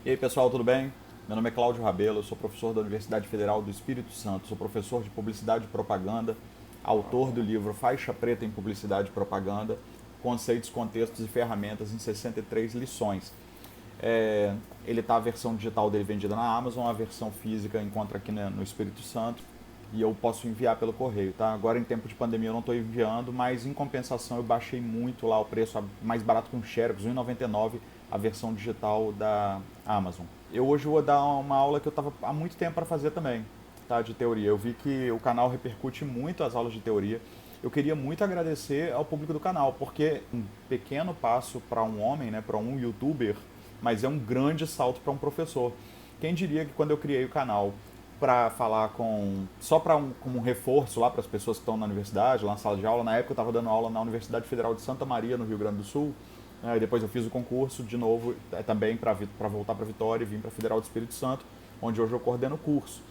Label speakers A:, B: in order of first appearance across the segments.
A: E aí pessoal, tudo bem? Meu nome é Cláudio Rabelo, eu sou professor da Universidade Federal do Espírito Santo, sou professor de Publicidade e Propaganda, autor do livro Faixa Preta em Publicidade e Propaganda, Conceitos, Contextos e Ferramentas em 63 lições. Ele está a versão digital dele vendida na Amazon, a versão física encontra aqui no Espírito Santo e eu posso enviar pelo correio, tá? Agora em tempo de pandemia eu não estou enviando, mas em compensação eu baixei muito lá o preço mais barato que um Xerox, R$ 1,99 a versão digital da Amazon. Eu hoje vou dar uma aula que eu estava há muito tempo para fazer também, tá? De teoria. Eu vi que o canal repercute muito as aulas de teoria. Eu queria muito agradecer ao público do canal, porque um pequeno passo para um homem, né, para um youtuber, mas é um grande salto para um professor. Quem diria que quando eu criei o canal para falar só como um reforço lá para as pessoas que estão na universidade, lá na sala de aula, na época eu estava dando aula na Universidade Federal de Santa Maria, no Rio Grande do Sul, e depois eu fiz o concurso de novo, também para voltar para Vitória e vim para a Federal do Espírito Santo, onde hoje eu coordeno o curso.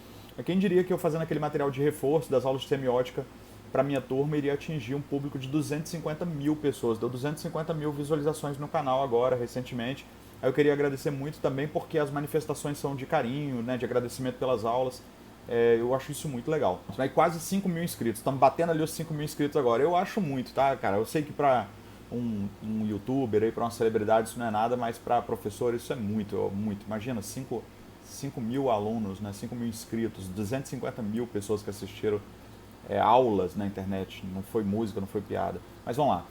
A: Quem diria que eu fazendo aquele material de reforço das aulas de semiótica para minha turma iria atingir um público de 250 mil pessoas. Deu 250 mil visualizações no canal agora, recentemente. Aí eu queria agradecer muito também porque as manifestações são de carinho, né, de agradecimento pelas aulas. Eu acho isso muito legal. Aí quase 5 mil inscritos. Estamos batendo ali os 5 mil inscritos agora. Eu acho muito, tá, cara? Eu sei que para um youtuber aí, para uma celebridade, isso não é nada, mas para professor isso é muito, muito. Imagina, 5 mil alunos, né? 5 mil inscritos, 250 mil pessoas que assistiram aulas na internet. Não foi música, não foi piada. Mas vamos lá.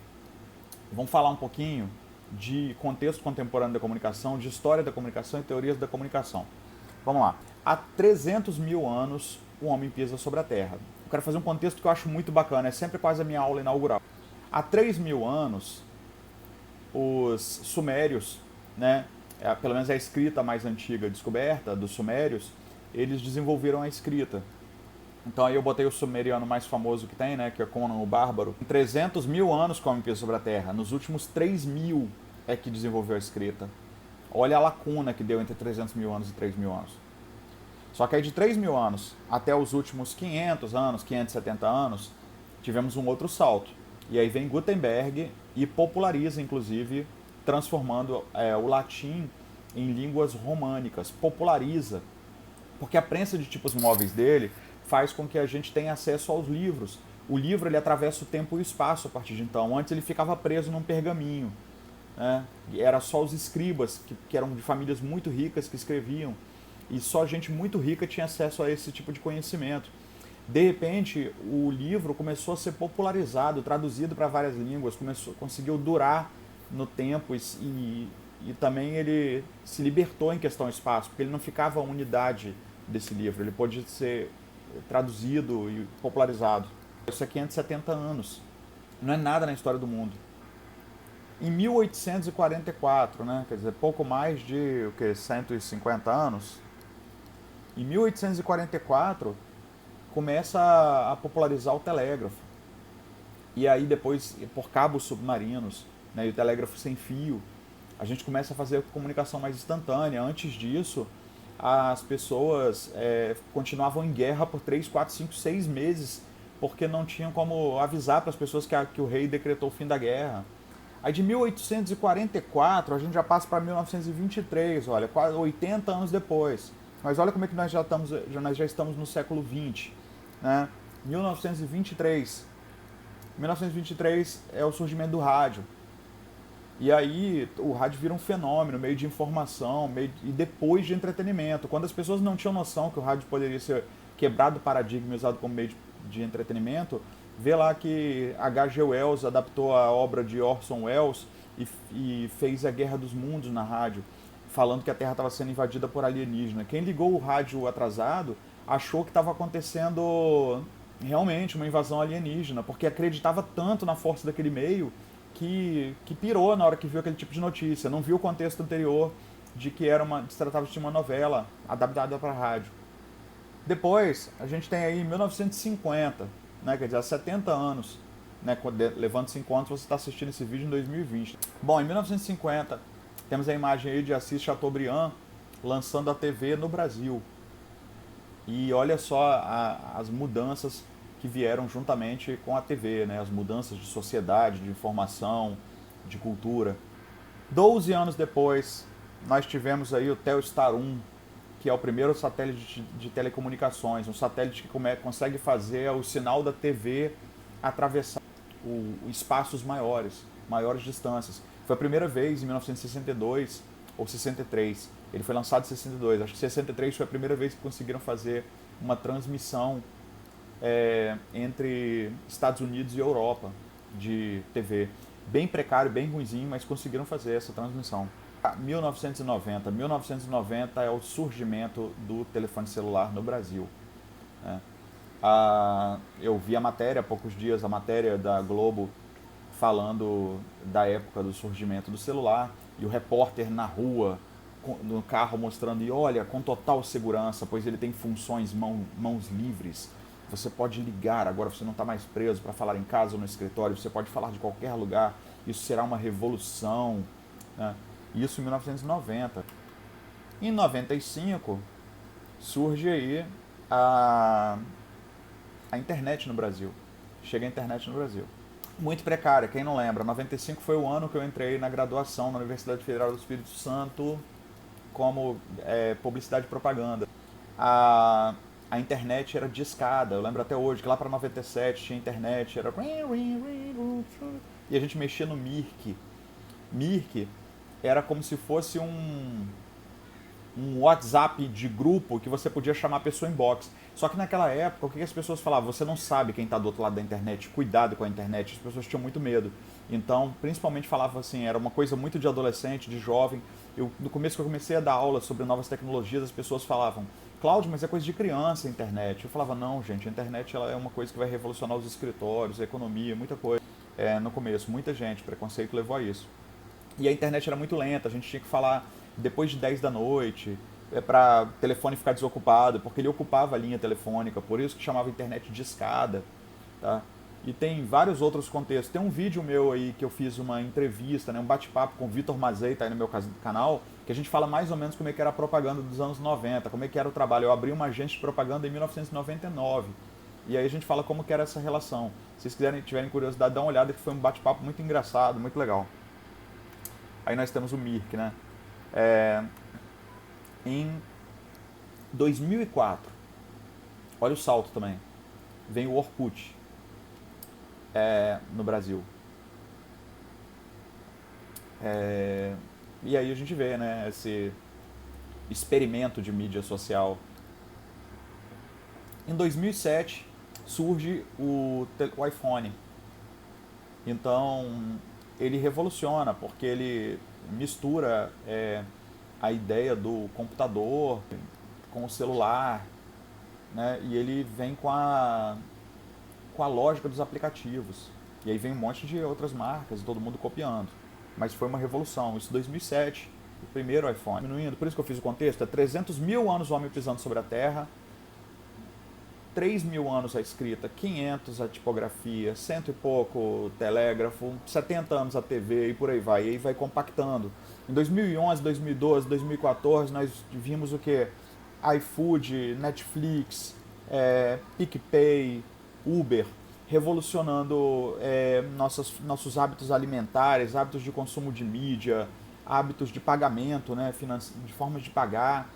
A: Vamos falar um pouquinho de contexto contemporâneo da comunicação, de história da comunicação e teorias da comunicação. Vamos lá. Há 300 mil anos o homem pisa sobre a Terra. Eu quero fazer um contexto que eu acho muito bacana, é sempre quase a minha aula inaugural. Há 3 mil anos, os sumérios, né, pelo menos a escrita mais antiga descoberta dos sumérios, eles desenvolveram a escrita. Então aí eu botei o sumeriano mais famoso que tem, né, que é Conan o Bárbaro. Em 300 mil anos que o homem pisa sobre a Terra. Nos últimos 3 mil é que desenvolveu a escrita. Olha a lacuna que deu entre 300 mil anos e 3 mil anos. Só que aí de 3 mil anos até os últimos 500 anos, 570 anos, tivemos um outro salto. E aí vem Gutenberg e populariza, inclusive, transformando o latim em línguas românicas. Populariza, porque a prensa de tipos móveis dele faz com que a gente tenha acesso aos livros. O livro ele atravessa o tempo e o espaço a partir de então. Antes ele ficava preso num pergaminho. Né? E era só os escribas, que eram de famílias muito ricas, que escreviam. E só gente muito rica tinha acesso a esse tipo de conhecimento. De repente, o livro começou a ser popularizado, traduzido para várias línguas, conseguiu durar no tempo e também ele se libertou em questão de espaço, porque ele não ficava a unidade desse livro, ele pôde ser traduzido e popularizado. Isso é 570 anos, não é nada na história do mundo. Em 1844, né, quer dizer, pouco mais de 150 anos, em 1844 começa a popularizar o telégrafo. E aí depois, por cabos submarinos, né, e o telégrafo sem fio, a gente começa a fazer comunicação mais instantânea. Antes disso, as pessoas continuavam em guerra por 3, 4, 5, 6 meses, porque não tinham como avisar para as pessoas que o rei decretou o fim da guerra. Aí de 1844 a gente já passa para 1923, olha, quase 80 anos depois. Mas olha como é que nós já estamos no século XX. Né? 1923. 1923 é o surgimento do rádio. E aí o rádio vira um fenômeno, meio de informação, e depois de entretenimento. Quando as pessoas não tinham noção que o rádio poderia ser quebrado o paradigma e usado como meio de entretenimento, vê lá que H.G. Wells adaptou a obra de Orson Welles e fez a Guerra dos Mundos na rádio, falando que a Terra estava sendo invadida por alienígena. Quem ligou o rádio atrasado achou que estava acontecendo realmente uma invasão alienígena, porque acreditava tanto na força daquele meio que pirou na hora que viu aquele tipo de notícia. Não viu o contexto anterior de que se tratava de uma novela adaptada para rádio. Depois, a gente tem aí 1950, né, quer dizer, há 70 anos, né, levando-se em conta você está assistindo esse vídeo em 2020. Bom, em 1950, temos a imagem aí de Assis Chateaubriand lançando a TV no Brasil. E olha só as mudanças que vieram juntamente com a TV, né? As mudanças de sociedade, de informação, de cultura. 12 anos depois, nós tivemos aí o Telstar 1, que é o primeiro satélite de telecomunicações, um satélite que consegue fazer o sinal da TV atravessar espaços maiores, maiores distâncias. Foi a primeira vez em 1962 ou 63. Ele foi lançado em 62. Acho que 63 foi a primeira vez que conseguiram fazer uma transmissão entre Estados Unidos e Europa de TV. Bem precário, bem ruinzinho, mas conseguiram fazer essa transmissão. 1990. 1990 é o surgimento do telefone celular no Brasil. Né? Eu vi a matéria há poucos dias, a matéria da Globo falando da época do surgimento do celular, e o repórter na rua, no carro, mostrando, e olha, com total segurança, pois ele tem funções mãos livres. Você pode ligar, agora você não está mais preso para falar em casa ou no escritório, você pode falar de qualquer lugar, isso será uma revolução. Né? Isso em 1990. Em 95 surge aí a internet no Brasil. Chega a internet no Brasil. Muito precária, quem não lembra. 95 foi o ano que eu entrei na graduação na Universidade Federal do Espírito Santo como publicidade e propaganda. A internet era discada, eu lembro até hoje que lá para 97 tinha internet, era e a gente mexia no Mirk. Mirk era como se fosse um WhatsApp de grupo que você podia chamar a pessoa em box. Só que naquela época, o que as pessoas falavam? Você não sabe quem está do outro lado da internet, cuidado com a internet. As pessoas tinham muito medo. Então, principalmente falavam assim, era uma coisa muito de adolescente, de jovem. No começo que eu comecei a dar aula sobre novas tecnologias, as pessoas falavam, Cláudio, mas é coisa de criança a internet. Eu falava, não, gente, a internet ela é uma coisa que vai revolucionar os escritórios, a economia, muita coisa. No começo, muita gente, preconceito levou a isso. E a internet era muito lenta, a gente tinha que falar depois de 10 da noite, para o telefone ficar desocupado, porque ele ocupava a linha telefônica, por isso que chamava internet de escada. Tá? E tem vários outros contextos. Tem um vídeo meu aí que eu fiz uma entrevista, né, um bate-papo com o Vitor Mazei, tá aí no meu canal, que a gente fala mais ou menos como é que era a propaganda dos anos 90, como é que era o trabalho. Eu abri uma agência de propaganda em 1999. E aí a gente fala como que era essa relação. Se vocês tiverem curiosidade, dá uma olhada, que foi um bate-papo muito engraçado, muito legal. Aí nós temos o Mirk, né? Em 2004, olha o salto também, vem o Orkut no Brasil. E aí a gente vê, né, esse experimento de mídia social. Em 2007 surge o iPhone. Então ele revoluciona, porque ele mistura a ideia do computador com o celular, né? E ele vem com a lógica dos aplicativos. E aí vem um monte de outras marcas e todo mundo copiando. Mas foi uma revolução. Isso em 2007, o primeiro iPhone. Diminuindo, por isso que eu fiz o contexto, 300 mil anos o homem pisando sobre a Terra, 3 mil anos a escrita, 500 a tipografia, 100 e pouco o telégrafo, 70 anos a TV e por aí vai. E aí vai compactando. Em 2011, 2012, 2014, nós vimos o que? iFood, Netflix, PicPay, Uber, revolucionando nossos hábitos alimentares, hábitos de consumo de mídia, hábitos de pagamento, né, de formas de pagar,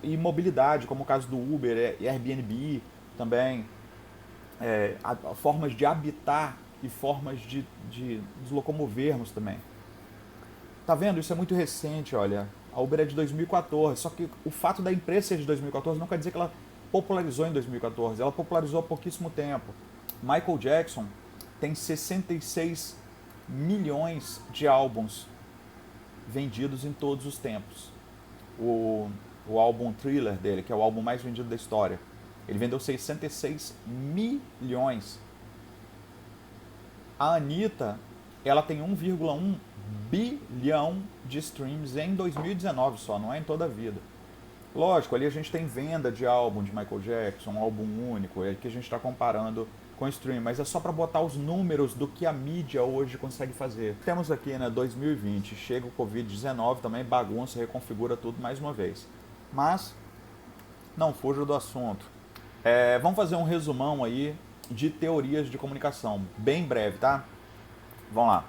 A: e mobilidade, como o caso do Uber e Airbnb também, formas de habitar e formas de nos locomovermos também. Tá vendo? Isso é muito recente, olha. A Uber é de 2014, só que o fato da empresa ser de 2014 não quer dizer que ela popularizou em 2014, ela popularizou há pouquíssimo tempo. Michael Jackson tem 66 milhões de álbuns vendidos em todos os tempos. O álbum Thriller dele, que é o álbum mais vendido da história, ele vendeu 66 milhões. A Anitta, ela tem 1,1 bilhão de streams em 2019 só, não é em toda a vida. Lógico, ali a gente tem venda de álbum de Michael Jackson, um álbum único, é que a gente está comparando com stream, mas é só para botar os números do que a mídia hoje consegue fazer. Temos aqui, né, 2020, chega o Covid-19 também, bagunça, reconfigura tudo mais uma vez. Mas, não fuja do assunto. Vamos fazer um resumão aí de teorias de comunicação, bem breve, tá? Vamos lá.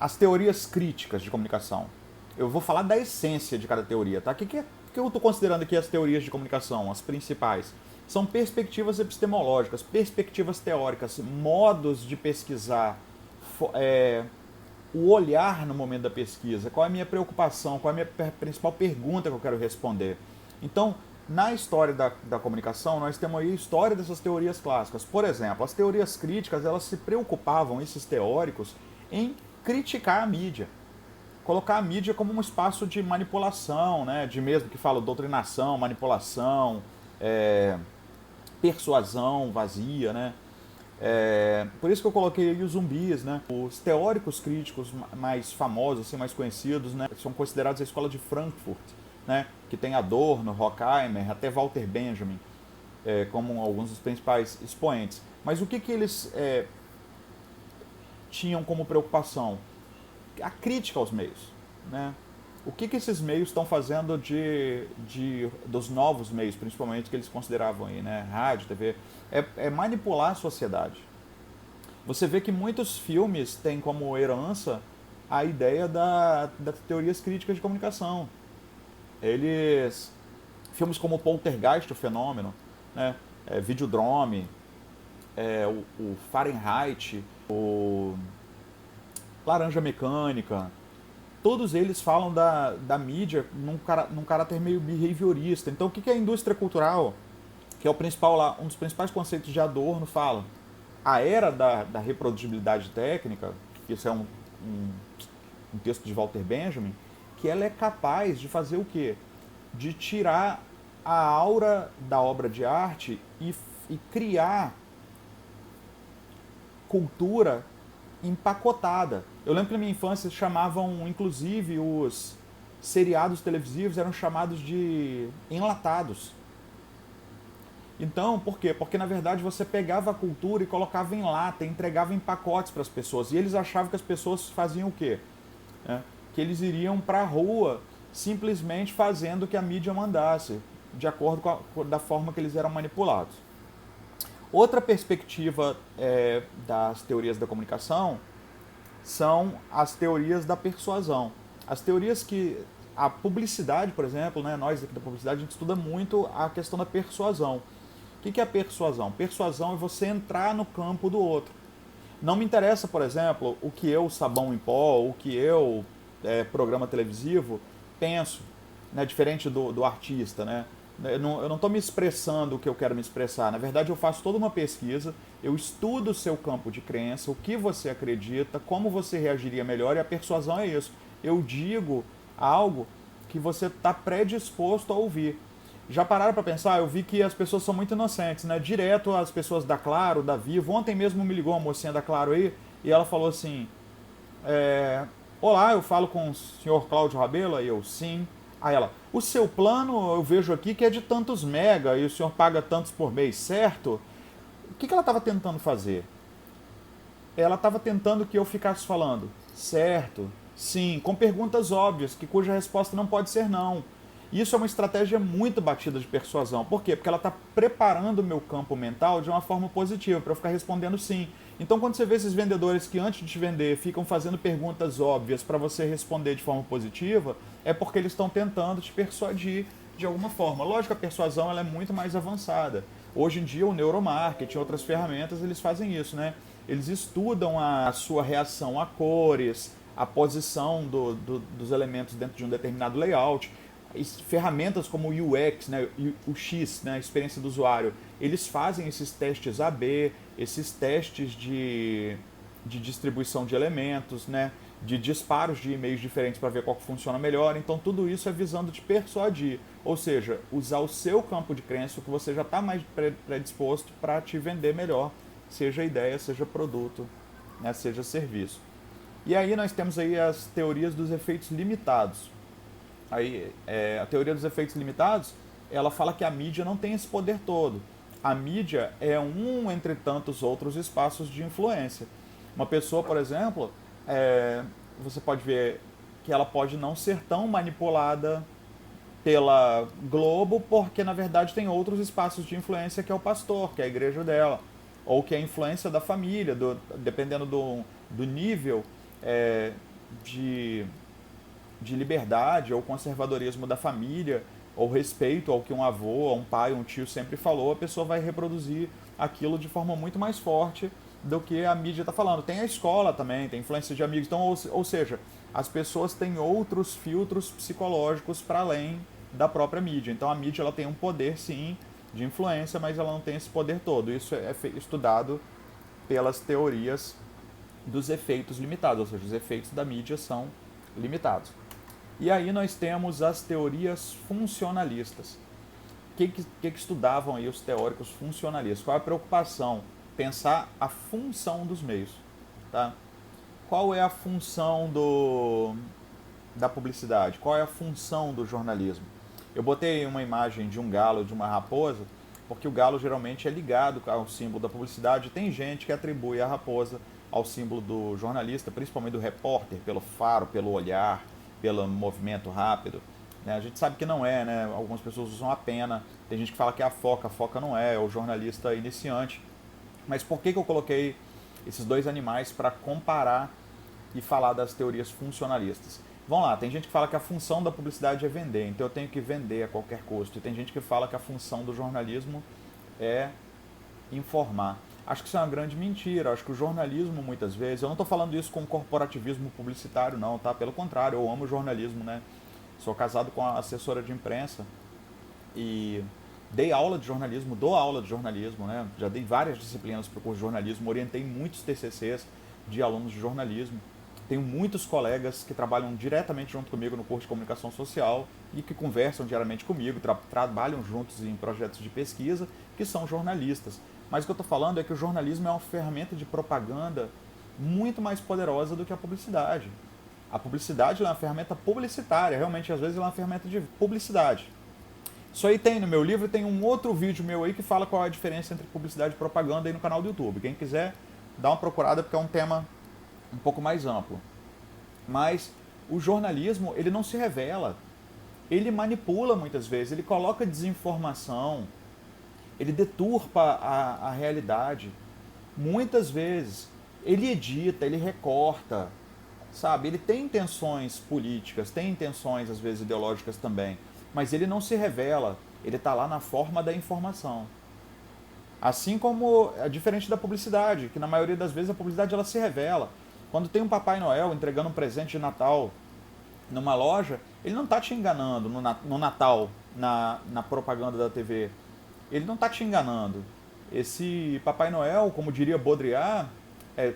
A: as teorias críticas de comunicação. Eu vou falar da essência de cada teoria, tá? O que eu estou considerando aqui as teorias de comunicação, as principais? São perspectivas epistemológicas, perspectivas teóricas, modos de pesquisar, o olhar no momento da pesquisa, qual é a minha preocupação, qual é a minha principal pergunta que eu quero responder. Então, na história da comunicação, nós temos aí a história dessas teorias clássicas. Por exemplo, as teorias críticas, elas se preocupavam, esses teóricos, em criticar a mídia. Colocar a mídia como um espaço de manipulação, né? De mesmo que fala doutrinação, manipulação, persuasão vazia, né? Por isso que eu coloquei aí os zumbis, né? Os teóricos críticos mais famosos, assim, mais conhecidos, né? São considerados a escola de Frankfurt, né? Que tem Adorno, Horkheimer, até Walter Benjamin, como alguns dos principais expoentes. Mas o que eles tinham como preocupação? A crítica aos meios, né? O que esses meios estão fazendo dos novos meios, principalmente, que eles consideravam aí, né? Rádio, TV, é manipular a sociedade. Você vê que muitos filmes têm como herança a ideia das teorias críticas de comunicação. Filmes como Poltergeist, o Fenômeno, né? Videodrome, o Fahrenheit, o Laranja Mecânica, todos eles falam da mídia num caráter meio behaviorista. Então, o que é a indústria cultural? Que é um dos principais conceitos de Adorno, fala. A era da reprodutibilidade técnica, isso é um texto de Walter Benjamin, que ela é capaz de fazer o quê? De tirar a aura da obra de arte e criar cultura empacotada. Eu lembro que na minha infância chamavam, inclusive, os seriados televisivos eram chamados de enlatados. Então, por quê? Porque na verdade você pegava a cultura e colocava em lata, entregava em pacotes para as pessoas. E eles achavam que as pessoas faziam o quê? Que eles iriam para a rua simplesmente fazendo o que a mídia mandasse, de acordo da forma que eles eram manipulados. Outra perspectiva das teorias da comunicação são as teorias da persuasão. As teorias que... A publicidade, por exemplo, né, nós aqui da publicidade, a gente estuda muito a questão da persuasão. O que é a persuasão? Persuasão é você entrar no campo do outro. Não me interessa, por exemplo, o que eu, Sabão em Pó, o que eu, programa televisivo, penso, né, diferente do artista, né? Eu não estou me expressando o que eu quero me expressar. Na verdade, eu faço toda uma pesquisa, eu estudo o seu campo de crença, o que você acredita, como você reagiria melhor, e a persuasão é isso. Eu digo algo que você está predisposto a ouvir. Já pararam para pensar? Eu vi que as pessoas são muito inocentes, né? Direto as pessoas da Claro, da Vivo. Ontem mesmo me ligou uma mocinha da Claro aí e ela falou assim: olá, eu falo com o senhor Cláudio Rabelo? Aí eu, sim. Aí ela, o seu plano eu vejo aqui que é de tantos mega e o senhor paga tantos por mês, certo? O que ela estava tentando fazer? Ela estava tentando que eu ficasse falando, certo, sim, com perguntas óbvias, cuja resposta não pode ser não. Isso é uma estratégia muito batida de persuasão. Por quê? Porque ela está preparando o meu campo mental de uma forma positiva, para eu ficar respondendo sim. Então, quando você vê esses vendedores que antes de te vender ficam fazendo perguntas óbvias para você responder de forma positiva, é porque eles estão tentando te persuadir de alguma forma. Lógico que a persuasão ela é muito mais avançada. Hoje em dia, o neuromarketing e outras ferramentas, eles fazem isso, né? Eles estudam a sua reação a cores, a posição dos elementos dentro de um determinado layout. Ferramentas como o UX, né, o X, né, a experiência do usuário, eles fazem esses testes AB, esses testes de distribuição de elementos, né, de disparos de e-mails diferentes para ver qual que funciona melhor. Então tudo isso é visando te persuadir, ou seja, usar o seu campo de crença, o que você já está mais predisposto para te vender melhor, seja ideia, seja produto, né, seja serviço. E aí nós temos aí as teorias dos efeitos limitados. Aí, a teoria dos efeitos limitados, ela fala que a mídia não tem esse poder todo. A mídia é um entre tantos outros espaços de influência. Uma pessoa, por exemplo, você pode ver que ela pode não ser tão manipulada pela Globo, porque na verdade tem outros espaços de influência, que é o pastor, que é a igreja dela, ou que é a influência da família, dependendo do nível de, de liberdade ou conservadorismo da família, ou respeito ao que um avô, um pai, um tio sempre falou, a pessoa vai reproduzir aquilo de forma muito mais forte do que a mídia está falando. Tem a escola também, tem influência de amigos, então, ou seja, as pessoas têm outros filtros psicológicos para além da própria mídia. Então a mídia ela tem um poder sim de influência, mas ela não tem esse poder todo. Isso é estudado pelas teorias dos efeitos limitados, ou seja, os efeitos da mídia são limitados. E aí nós temos as teorias funcionalistas. O que estudavam aí os teóricos funcionalistas? Qual é a preocupação? Pensar a função dos meios. Tá? Qual é a função da publicidade? Qual é a função do jornalismo? Eu botei uma imagem de um galo e de uma raposa, porque o galo geralmente é ligado ao símbolo da publicidade. Tem gente que atribui a raposa ao símbolo do jornalista, principalmente do repórter, pelo faro, pelo olhar, pelo movimento rápido. A gente sabe que não é, né? Algumas pessoas usam a pena, tem gente que fala que é a foca não é o jornalista iniciante. Mas por que eu coloquei esses dois animais para comparar e falar das teorias funcionalistas? Vamos lá, tem gente que fala que a função da publicidade é vender, então eu tenho que vender a qualquer custo. E tem gente que fala que a função do jornalismo é informar. Acho que isso é uma grande mentira. Acho que o jornalismo, muitas vezes, eu não estou falando isso com corporativismo publicitário, não, tá? Pelo contrário, eu amo o jornalismo, né? Sou casado com a assessora de imprensa e dei aula de jornalismo, dou aula de jornalismo, né? Já dei várias disciplinas para o curso de jornalismo, orientei muitos TCCs de alunos de jornalismo. Tenho muitos colegas que trabalham diretamente junto comigo no curso de comunicação social e que conversam diariamente comigo, trabalham juntos em projetos de pesquisa, que são jornalistas. Mas o que eu estou falando é que o jornalismo é uma ferramenta de propaganda muito mais poderosa do que a publicidade. A publicidade é uma ferramenta publicitária, realmente às vezes ela é uma ferramenta de publicidade. Isso aí tem no meu livro, tem um outro vídeo meu aí que fala qual é a diferença entre publicidade e propaganda aí no canal do YouTube. Quem quiser, dá uma procurada porque é um tema um pouco mais amplo. Mas o jornalismo, ele não se revela. Ele manipula muitas vezes, ele coloca desinformação, ele deturpa a realidade. Muitas vezes ele edita, ele recorta, sabe? Ele tem intenções políticas, tem intenções às vezes ideológicas também, mas ele não se revela, ele está lá na forma da informação. Assim como é diferente da publicidade, que na maioria das vezes a publicidade ela se revela. Quando tem um Papai Noel entregando um presente de Natal numa loja, ele não está te enganando no Natal, na propaganda da TV. Ele não está te enganando. Esse Papai Noel, como diria Baudrillard,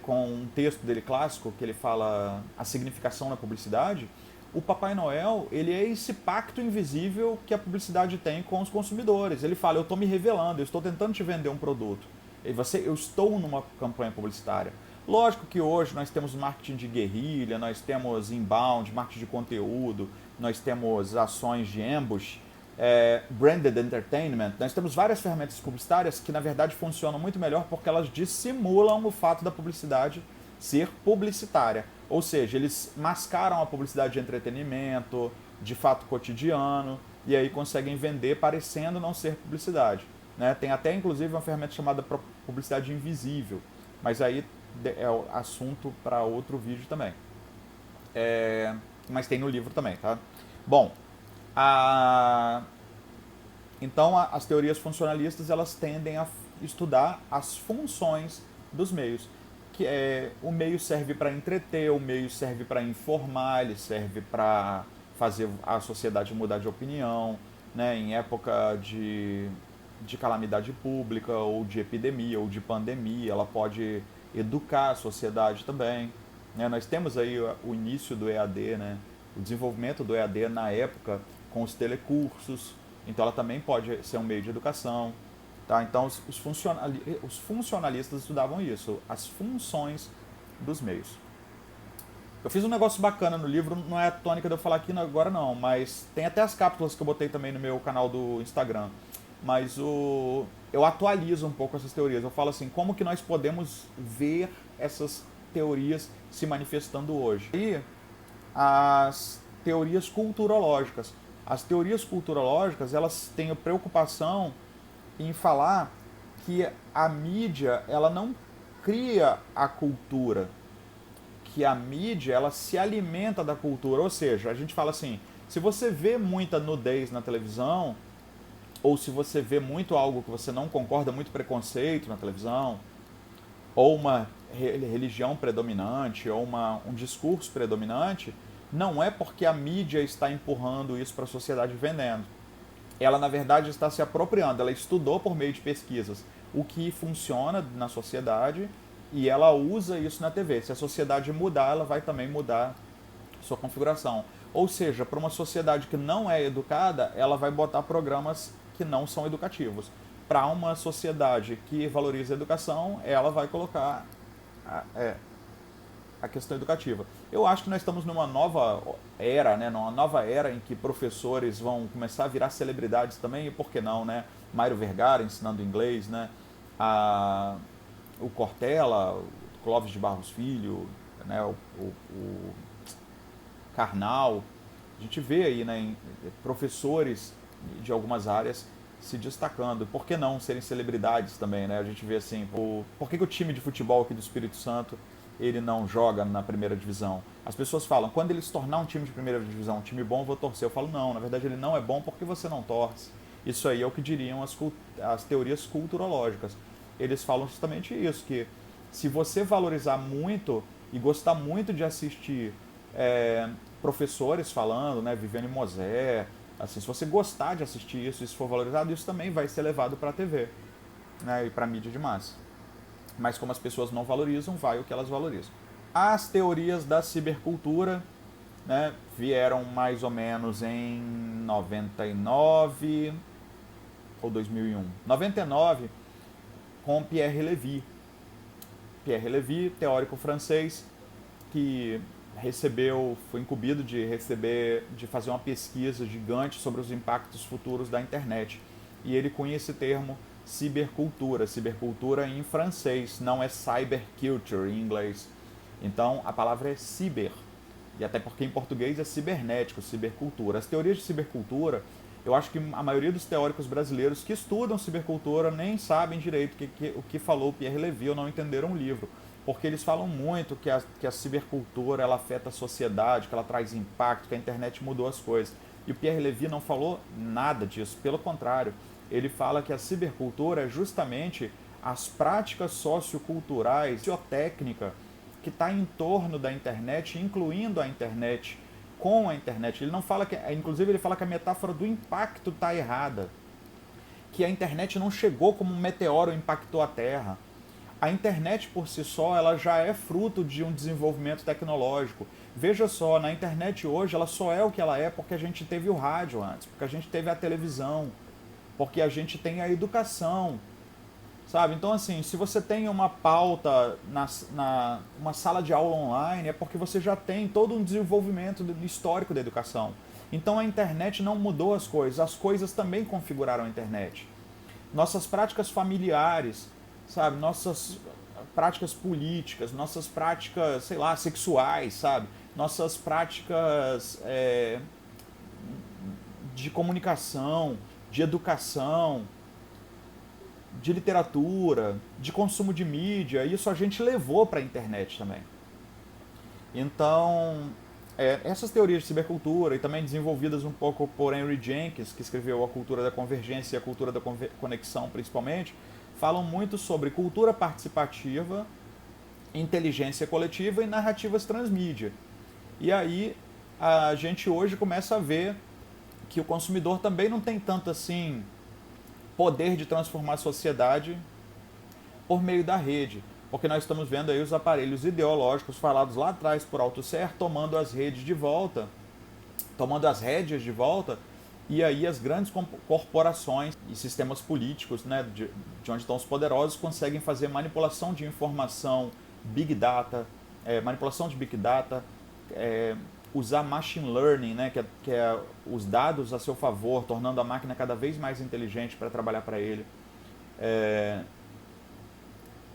A: com um texto dele clássico, que ele fala a significação da publicidade, o Papai Noel, ele é esse pacto invisível que a publicidade tem com os consumidores. Ele fala, eu estou me revelando, eu estou tentando te vender um produto. Eu estou numa campanha publicitária. Lógico que hoje nós temos marketing de guerrilha, nós temos inbound, marketing de conteúdo, nós temos ações de ambush, branded entertainment, nós temos várias ferramentas publicitárias que na verdade funcionam muito melhor porque elas dissimulam o fato da publicidade ser publicitária. Ou seja, eles mascaram a publicidade de entretenimento, de fato cotidiano, e aí conseguem vender parecendo não ser publicidade. Né? Tem até inclusive uma ferramenta chamada publicidade invisível, mas aí é o assunto para outro vídeo também. Mas tem no livro também, tá? Bom, então as teorias funcionalistas elas tendem a estudar as funções dos meios. O meio serve para entreter, o meio serve para informar, ele serve para fazer a sociedade mudar de opinião, né? Em época de calamidade pública, ou de epidemia, ou de pandemia, ela pode educar a sociedade também. Né? Nós temos aí o início do EAD, né? O desenvolvimento do EAD na época com os telecursos, então ela também pode ser um meio de educação. Tá? Então os funcionalistas estudavam isso, as funções dos meios. Eu fiz um negócio bacana no livro, não é a tônica de eu falar aqui agora não, mas tem até as cápsulas que eu botei também no meu canal do Instagram. Mas eu atualizo um pouco essas teorias. Eu falo assim, como que nós podemos ver essas teorias se manifestando hoje? E as teorias culturológicas. As teorias culturológicas, elas têm a preocupação em falar que a mídia ela não cria a cultura, que a mídia ela se alimenta da cultura, ou seja, a gente fala assim, se você vê muita nudez na televisão, ou se você vê muito algo que você não concorda, muito preconceito na televisão, ou uma religião predominante, ou um discurso predominante, não é porque a mídia está empurrando isso para a sociedade vendendo. Ela, na verdade, está se apropriando, ela estudou por meio de pesquisas o que funciona na sociedade e ela usa isso na TV. Se a sociedade mudar, ela vai também mudar sua configuração. Ou seja, para uma sociedade que não é educada, ela vai botar programas que não são educativos. Para uma sociedade que valoriza a educação, ela vai colocar a questão educativa. Eu acho que nós estamos numa nova era, né? Numa nova era em que professores vão começar a virar celebridades também, e por que não, né? Mário Vergara ensinando inglês, né? O Cortella, o Clóvis de Barros Filho, né? O Karnal. A gente vê aí, né, professores de algumas áreas se destacando. Por que não serem celebridades também, né? A gente vê assim, por que o time de futebol aqui do Espírito Santo ele não joga na primeira divisão? As pessoas falam, quando ele se tornar um time de primeira divisão, um time bom, eu vou torcer. Eu falo, não, na verdade ele não é bom porque você não torce. Isso aí é o que diriam as teorias culturológicas. Eles falam justamente isso, que se você valorizar muito e gostar muito de assistir professores falando, né, Viviane Mosé, assim, se você gostar de assistir isso e se for valorizado, isso também vai ser levado para a TV, né, e para a mídia de massa. Mas como as pessoas não valorizam, vai o que elas valorizam. As teorias da cibercultura, né, vieram mais ou menos em 99 ou 2001. 99, com Pierre Lévy. Pierre Lévy, teórico francês, que foi incumbido de fazer uma pesquisa gigante sobre os impactos futuros da internet. E ele cunha esse termo cibercultura. Cibercultura em francês, não é cyberculture em inglês. Então a palavra é ciber. E até porque em português é cibernético, cibercultura. As teorias de cibercultura, eu acho que a maioria dos teóricos brasileiros que estudam cibercultura nem sabem direito o que falou Pierre Lévy ou não entenderam o livro. Porque eles falam muito que a cibercultura ela afeta a sociedade, que ela traz impacto, que a internet mudou as coisas. E o Pierre Lévy não falou nada disso, pelo contrário. Ele fala que a cibercultura é justamente as práticas socioculturais, sociotécnica, que está em torno da internet, incluindo a internet, com a internet. Ele não fala que, inclusive ele fala que a metáfora do impacto está errada, que a internet não chegou como um meteoro e impactou a Terra. A internet por si só ela já é fruto de um desenvolvimento tecnológico. Veja só, na internet hoje ela só é o que ela é porque a gente teve o rádio antes, porque a gente teve a televisão, porque a gente tem a educação, sabe? Então assim, se você tem uma pauta uma sala de aula online é porque você já tem todo um desenvolvimento histórico da educação. Então a internet não mudou as coisas também configuraram a internet. Nossas práticas familiares, sabe, nossas práticas políticas, nossas práticas, sei lá, sexuais, sabe, nossas práticas de comunicação, de educação, de literatura, de consumo de mídia, isso a gente levou para a internet também. Então, essas teorias de cibercultura, e também desenvolvidas um pouco por Henry Jenkins, que escreveu A Cultura da Convergência e A Cultura da Conexão, principalmente, falam muito sobre cultura participativa, inteligência coletiva e narrativas transmídia. E aí a gente hoje começa a ver que o consumidor também não tem tanto assim poder de transformar a sociedade por meio da rede, porque nós estamos vendo aí os aparelhos ideológicos falados lá atrás por Althusser tomando as redes de volta, tomando as rédeas de volta. E aí as grandes corporações e sistemas políticos, né, de onde estão os poderosos, conseguem fazer manipulação de informação, big data, manipulação de big data, usar machine learning, né, que é os dados a seu favor, tornando a máquina cada vez mais inteligente para trabalhar para ele,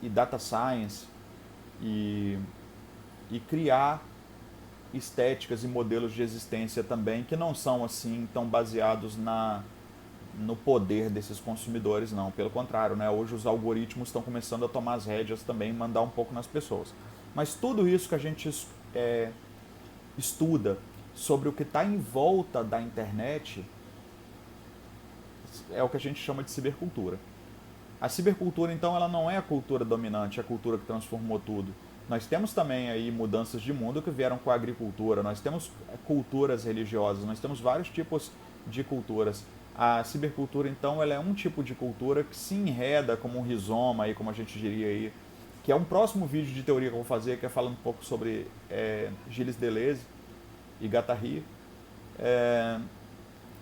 A: e data science, e criar estéticas e modelos de existência também que não são assim tão baseados no poder desses consumidores, não. Pelo contrário, né? Hoje os algoritmos estão começando a tomar as rédeas também e mandar um pouco nas pessoas. Mas tudo isso que a gente estuda sobre o que está em volta da internet é o que a gente chama de cibercultura. A cibercultura, então, ela não é a cultura dominante, é a cultura que transformou tudo. Nós temos também aí mudanças de mundo que vieram com a agricultura, nós temos culturas religiosas, nós temos vários tipos de culturas. A cibercultura, então, ela é um tipo de cultura que se enreda como um rizoma, aí, como a gente diria aí, que é um próximo vídeo de teoria que eu vou fazer, que é falando um pouco sobre Gilles Deleuze e Guattari,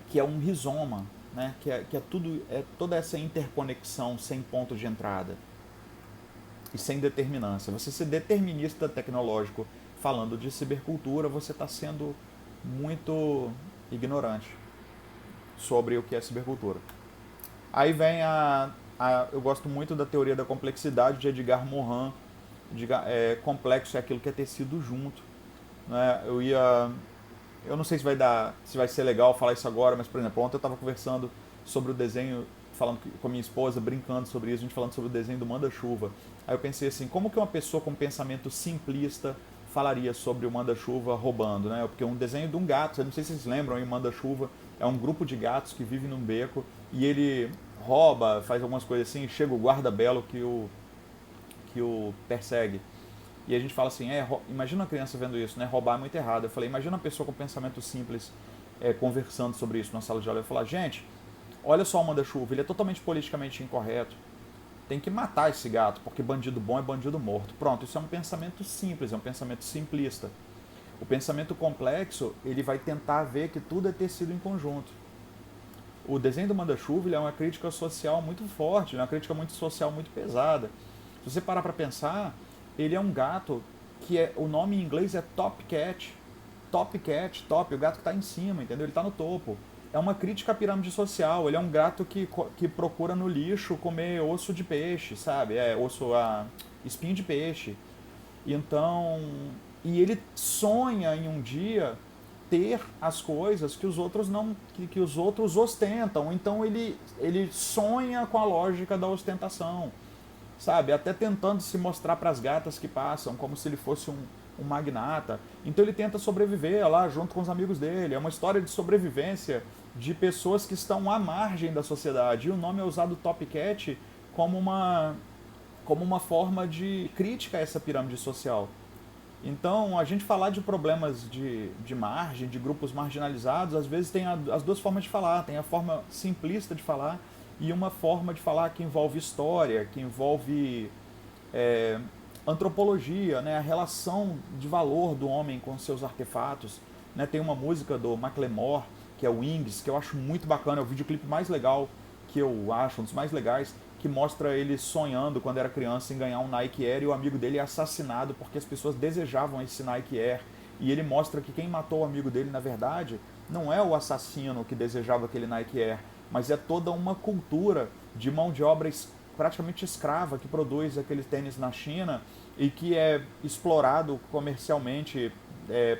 A: que é um rizoma, né? que é toda essa interconexão sem ponto de entrada e sem determinância. Você ser determinista tecnológico falando de cibercultura, você está sendo muito ignorante sobre o que é cibercultura. Aí vem eu gosto muito da teoria da complexidade de Edgar Morin. Complexo é aquilo que é tecido junto. Né? Eu não sei se vai ser legal falar isso agora, mas, por exemplo, ontem eu estava conversando sobre o desenho, falando com a minha esposa, brincando sobre isso, a gente falando sobre o desenho do Manda-Chuva. Aí eu pensei assim, como que uma pessoa com pensamento simplista falaria sobre o Manda-Chuva roubando, né? Porque um desenho de um gato, eu não sei se vocês lembram, o Manda-Chuva é um grupo de gatos que vive num beco e ele rouba, faz algumas coisas assim, e chega o guarda-belo que o persegue. E a gente fala assim, imagina uma criança vendo isso, né? Roubar é muito errado. Eu falei, imagina uma pessoa com pensamento simples conversando sobre isso na sala de aula. Eu falei, gente, olha só o Manda-Chuva, ele é totalmente politicamente incorreto. Tem que matar esse gato, porque bandido bom é bandido morto. Pronto, isso é um pensamento simples, é um pensamento simplista. O pensamento complexo, ele vai tentar ver que tudo é tecido em conjunto. O desenho do Manda-Chuva é uma crítica social muito forte, uma crítica muito social muito pesada. Se você parar para pensar, ele é um gato o nome em inglês é Top Cat. Top Cat, top, o gato que está em cima, entendeu? Ele está no topo. É uma crítica à pirâmide social. Ele é um gato que procura no lixo comer osso de peixe, sabe? Espinho de peixe. Então, e ele sonha em um dia ter as coisas que os outros não, que os outros ostentam. Então ele sonha com a lógica da ostentação, sabe? Até tentando se mostrar para as gatas que passam como se ele fosse um magnata. Então ele tenta sobreviver lá junto com os amigos dele. É uma história de sobrevivência de pessoas que estão à margem da sociedade. E o nome é usado Top Cat como uma forma de crítica a essa pirâmide social. Então, a gente falar de problemas de margem, de grupos marginalizados, às vezes tem as duas formas de falar. Tem a forma simplista de falar e uma forma de falar que envolve história, que envolve antropologia, né? A relação de valor do homem com seus artefatos. Né? Tem uma música do Macklemore, que é o Wings, que eu acho muito bacana, é o videoclipe mais legal que eu acho, um dos mais legais, que mostra ele sonhando quando era criança em ganhar um Nike Air e o amigo dele é assassinado porque as pessoas desejavam esse Nike Air. E ele mostra que quem matou o amigo dele, na verdade, não é o assassino que desejava aquele Nike Air, mas é toda uma cultura de mão de obra praticamente escrava que produz aquele tênis na China e que é explorado comercialmente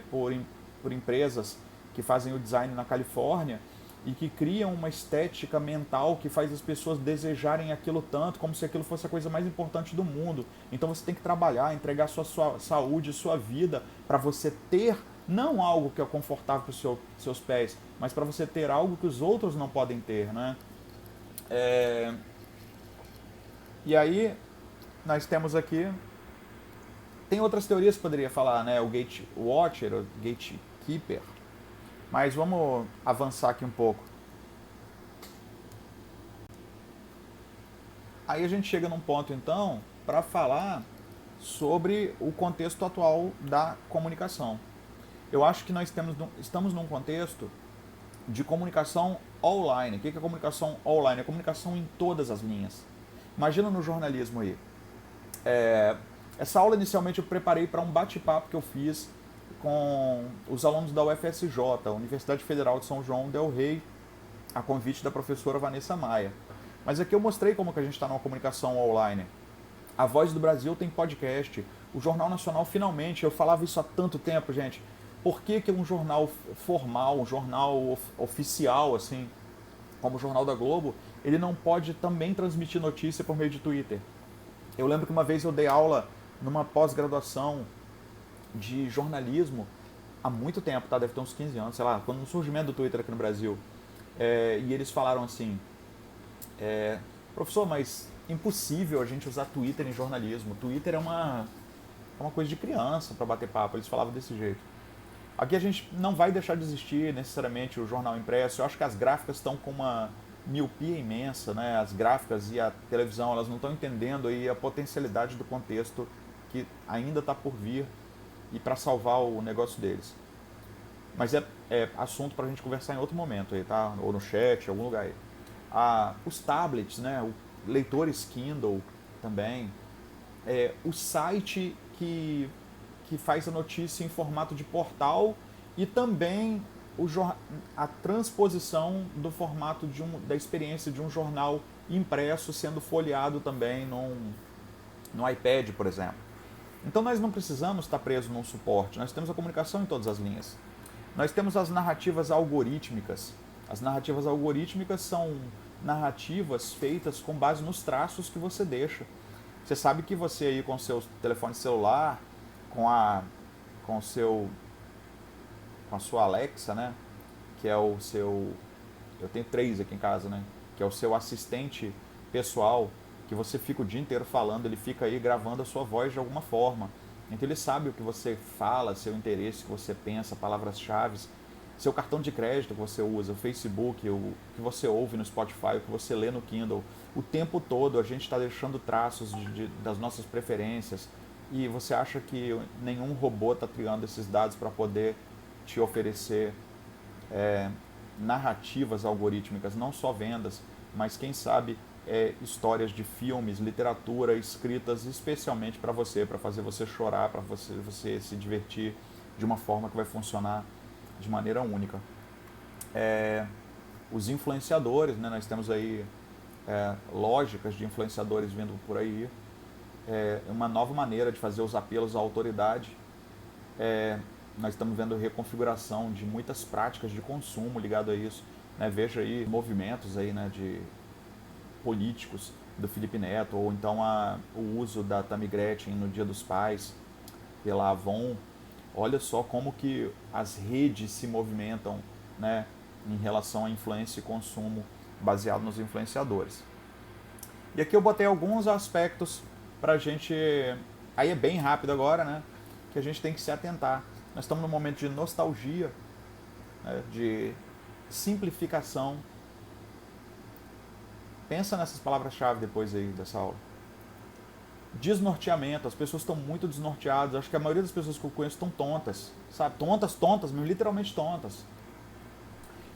A: por empresas que fazem o design na Califórnia e que criam uma estética mental que faz as pessoas desejarem aquilo tanto, como se aquilo fosse a coisa mais importante do mundo. Então você tem que trabalhar, entregar sua saúde, sua vida, para você ter não algo que é confortável para os seus pés, mas para você ter algo que os outros não podem ter, né? E aí, nós temos aqui... Tem outras teorias que poderia falar, né? O Gatewatcher, o Gatekeeper. Mas vamos avançar aqui um pouco. Aí a gente chega num ponto, então, para falar sobre o contexto atual da comunicação. Eu acho que nós estamos num contexto de comunicação online. O que é comunicação online? É comunicação em todas as linhas. Imagina no jornalismo aí. Essa aula inicialmente eu preparei para um bate-papo que eu fiz com os alunos da UFSJ, Universidade Federal de São João del Rei, a convite da professora Vanessa Maia. Mas aqui eu mostrei como que a gente está numa comunicação online. A Voz do Brasil tem podcast, o Jornal Nacional finalmente, eu falava isso há tanto tempo, gente. Por que um jornal formal, um jornal oficial, assim, como o Jornal da Globo, ele não pode também transmitir notícia por meio de Twitter? Eu lembro que uma vez eu dei aula numa pós-graduação de jornalismo há muito tempo, tá? Deve ter uns 15 anos, sei lá, quando no surgimento do Twitter aqui no Brasil. E eles falaram assim, professor, mas impossível a gente usar Twitter em jornalismo. Twitter é uma coisa de criança para bater papo. Eles falavam desse jeito. Aqui a gente não vai deixar de existir necessariamente o jornal impresso. Eu acho que as gráficas estão com uma miopia imensa, né? As gráficas e a televisão, elas não estão entendendo aí a potencialidade do contexto que ainda está por vir e para salvar o negócio deles. Mas é assunto para a gente conversar em outro momento aí, tá? Ou no chat, em algum lugar aí. Os tablets, né? Leitores Kindle também. O site que faz a notícia em formato de portal e também a transposição do formato da experiência de um jornal impresso sendo folheado também no iPad, por exemplo. Então nós não precisamos estar presos num suporte, nós temos a comunicação em todas as linhas. Nós temos as narrativas algorítmicas. As narrativas algorítmicas são narrativas feitas com base nos traços que você deixa. Você sabe que você aí com o seu telefone celular, com a sua Alexa, né? Que é o seu... Eu tenho 3 aqui em casa, né? Que é o seu assistente pessoal, que você fica o dia inteiro falando, ele fica aí gravando a sua voz de alguma forma. Então ele sabe o que você fala, seu interesse, o que você pensa, palavras-chave, seu cartão de crédito que você usa, o Facebook, o que você ouve no Spotify, o que você lê no Kindle. O tempo todo a gente está deixando traços das nossas preferências e você acha que nenhum robô está criando esses dados para poder te oferecer narrativas algorítmicas, não só vendas, mas quem sabe histórias de filmes, literatura escritas especialmente para fazer você chorar, para você se divertir de uma forma que vai funcionar de maneira única. Os influenciadores, né? Nós temos aí lógicas de influenciadores vindo por aí, uma nova maneira de fazer os apelos à autoridade. Nós estamos vendo reconfiguração de muitas práticas de consumo ligado a isso, né? Veja aí movimentos aí, né, de políticos do Felipe Neto, ou então o uso da Tammy Gretchen no Dia dos Pais pela Avon. Olha só como que as redes se movimentam, né, em relação à influência e consumo baseado nos influenciadores. E aqui eu botei alguns aspectos para a gente, aí é bem rápido agora, né, que a gente tem que se atentar. Nós estamos num momento de nostalgia, né, de simplificação. Pensa nessas palavras-chave depois aí dessa aula. Desnorteamento, as pessoas estão muito desnorteadas. Acho que a maioria das pessoas que eu conheço estão tontas, sabe? Tontas, mas literalmente tontas.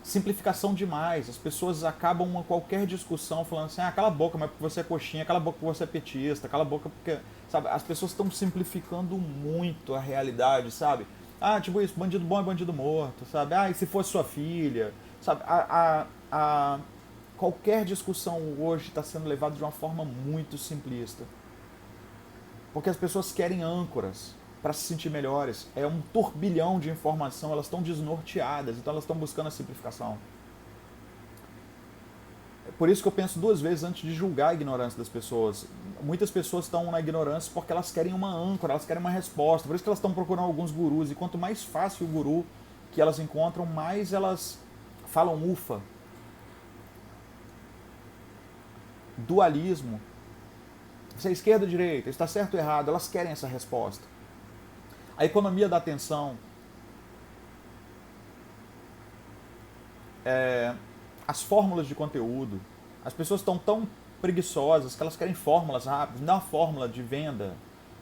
A: Simplificação demais. As pessoas acabam qualquer discussão falando assim, cala a boca, mas porque você é coxinha, cala a boca porque você é petista, cala a boca porque... Sabe? As pessoas estão simplificando muito a realidade, sabe? Tipo isso, bandido bom é bandido morto, sabe? E se fosse sua filha, sabe? Qualquer discussão hoje está sendo levada de uma forma muito simplista. Porque as pessoas querem âncoras para se sentir melhores. É um turbilhão de informação, elas estão desnorteadas, então elas estão buscando a simplificação. É por isso que eu penso 2 vezes antes de julgar a ignorância das pessoas. Muitas pessoas estão na ignorância porque elas querem uma âncora, elas querem uma resposta. Por isso que elas estão procurando alguns gurus. E quanto mais fácil o guru que elas encontram, mais elas falam ufa. Dualismo. Você é esquerda ou direita? Está certo ou errado? Elas querem essa resposta. A economia da atenção. As fórmulas de conteúdo. As pessoas estão tão preguiçosas que elas querem fórmulas rápidas. Não é uma fórmula de venda,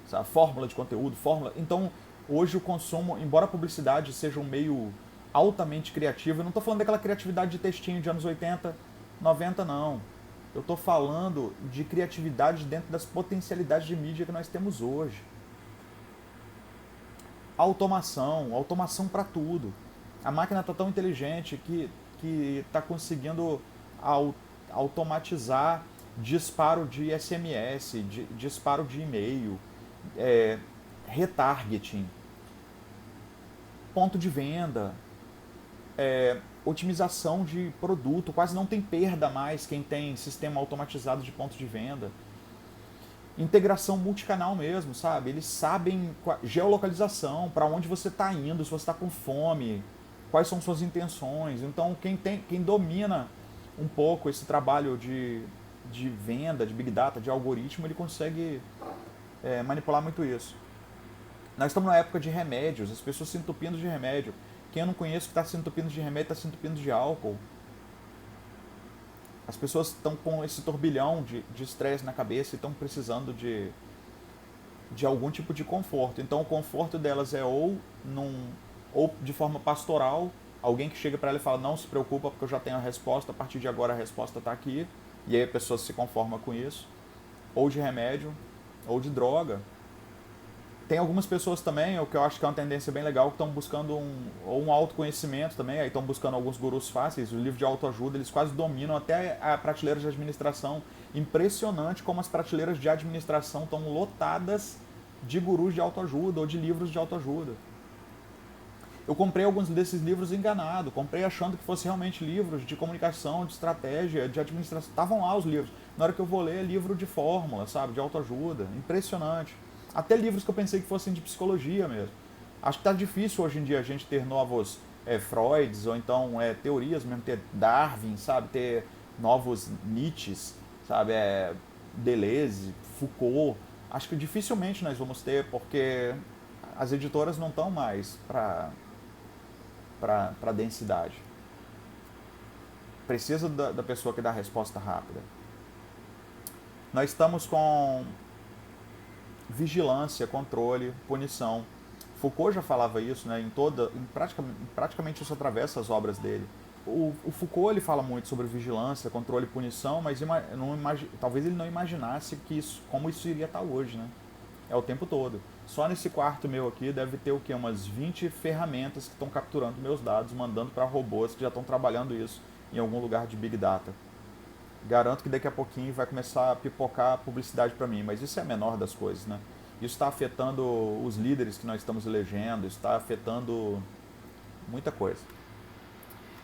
A: sabe? Fórmula de conteúdo, fórmula. Então, hoje o consumo, embora a publicidade seja um meio altamente criativo, eu não estou falando daquela criatividade de textinho de anos 80, 90, não. Eu estou falando de criatividade dentro das potencialidades de mídia que nós temos hoje. Automação para tudo. A máquina está tão inteligente que está conseguindo automatizar disparo de SMS, disparo de e-mail, retargeting, ponto de venda, otimização de produto, quase não tem perda mais quem tem sistema automatizado de ponto de venda. integração multicanal mesmo, sabe? Eles sabem geolocalização, para onde você está indo, se você está com fome, quais são suas intenções. Então, quem domina um pouco esse trabalho de venda, de Big Data, de algoritmo, ele consegue manipular muito isso. Nós estamos na época de remédios, as pessoas se entupindo de remédio. Quem eu não conheço que está se entupindo de remédio está se entupindo de álcool. As pessoas estão com esse turbilhão de estresse na cabeça e estão precisando de algum tipo de conforto. Então o conforto delas é ou de forma pastoral, alguém que chega para ela e fala, não se preocupa porque eu já tenho a resposta, a partir de agora a resposta está aqui, e aí a pessoa se conforma com isso, ou de remédio, ou de droga. Tem algumas pessoas também, o que eu acho que é uma tendência bem legal, que estão buscando um autoconhecimento também, aí estão buscando alguns gurus fáceis, o livro de autoajuda, eles quase dominam até a prateleira de administração. Impressionante como as prateleiras de administração estão lotadas de gurus de autoajuda ou de livros de autoajuda. Eu comprei alguns desses livros enganado, comprei achando que fossem realmente livros de comunicação, de estratégia, de administração. Estavam lá os livros. Na hora que eu vou ler, é livro de fórmula, sabe, de autoajuda. Impressionante. Até livros que eu pensei que fossem de psicologia mesmo. Acho que está difícil hoje em dia a gente ter novos Freuds, ou então teorias mesmo, ter Darwin, sabe, ter novos Nietzsches, sabe, Deleuze, Foucault. Acho que dificilmente nós vamos ter, porque as editoras não estão mais para densidade. Precisa da pessoa que dá a resposta rápida. Nós estamos com vigilância, controle, punição. Foucault já falava isso, né? Praticamente isso atravessa as obras dele. O Foucault ele fala muito sobre vigilância, controle e punição, mas talvez ele não imaginasse como isso iria estar hoje, né? É o tempo todo. Só nesse quarto meu aqui deve ter o quê? Umas 20 ferramentas que estão capturando meus dados, mandando para robôs que já estão trabalhando isso em algum lugar de Big Data. Garanto que daqui a pouquinho vai começar a pipocar publicidade para mim, mas isso é a menor das coisas, né? Isso está afetando os líderes que nós estamos elegendo, está afetando muita coisa.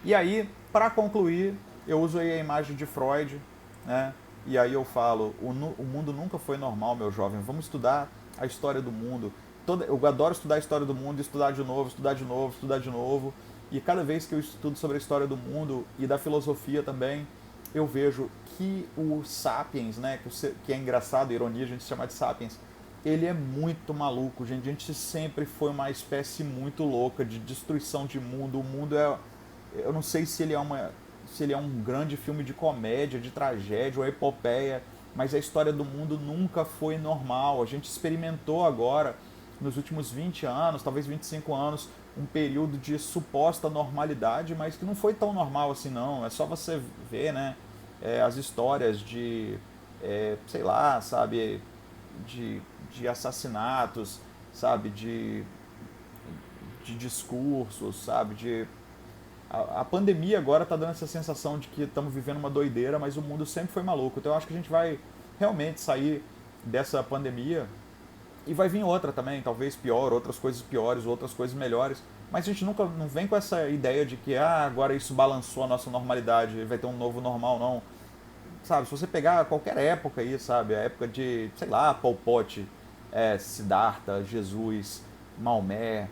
A: E aí, para concluir, eu uso aí a imagem de Freud, né? E aí eu falo, o mundo nunca foi normal, meu jovem, vamos estudar a história do mundo. Eu adoro estudar a história do mundo, estudar de novo, estudar de novo, estudar de novo. E cada vez que eu estudo sobre a história do mundo e da filosofia também, eu vejo que o Sapiens, né, que é engraçado, ironia a gente chama de Sapiens, ele é muito maluco, gente. A gente sempre foi uma espécie muito louca de destruição de mundo. O mundo eu não sei se ele é um grande filme de comédia, de tragédia ou epopeia, mas a história do mundo nunca foi normal. A gente experimentou agora, nos últimos 20 anos, talvez 25 anos, um período de suposta normalidade, mas que não foi tão normal assim não. É só você ver, né, as histórias sei lá, sabe, de assassinatos, sabe, de discursos, sabe, a pandemia agora está dando essa sensação de que estamos vivendo uma doideira, mas o mundo sempre foi maluco. Então eu acho que a gente vai realmente sair dessa pandemia e vai vir outra também, talvez pior, outras coisas piores, outras coisas melhores. Mas a gente nunca não vem com essa ideia de que agora isso balançou a nossa normalidade, vai ter um novo normal, não. Sabe, se você pegar qualquer época aí, sabe, a época de, sei lá, Pol Pot, Siddhartha, Jesus, Maomé,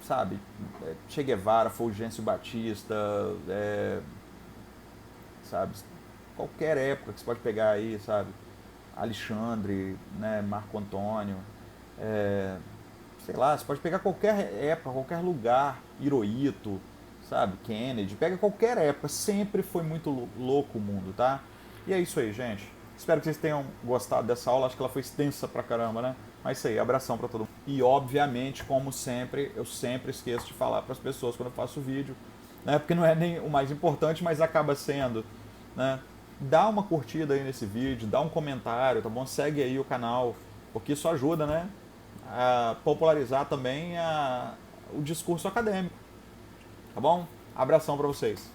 A: sabe, Che Guevara, Fulgêncio Batista, sabe, qualquer época que você pode pegar aí, sabe, Alexandre, né, Marco Antônio, sei lá, você pode pegar qualquer época, qualquer lugar, Hirohito, sabe, Kennedy, pega qualquer época, sempre foi muito louco o mundo, tá? E é isso aí, gente. Espero que vocês tenham gostado dessa aula, acho que ela foi extensa pra caramba, né? Mas isso aí, abração pra todo mundo. E obviamente, como sempre, eu sempre esqueço de falar pras pessoas quando eu faço vídeo, né? Porque não é nem o mais importante, mas acaba sendo, né? Dá uma curtida aí nesse vídeo, dá um comentário, tá bom? Segue aí o canal, porque isso ajuda, né? A popularizar também o discurso acadêmico. Tá bom? Abração pra vocês.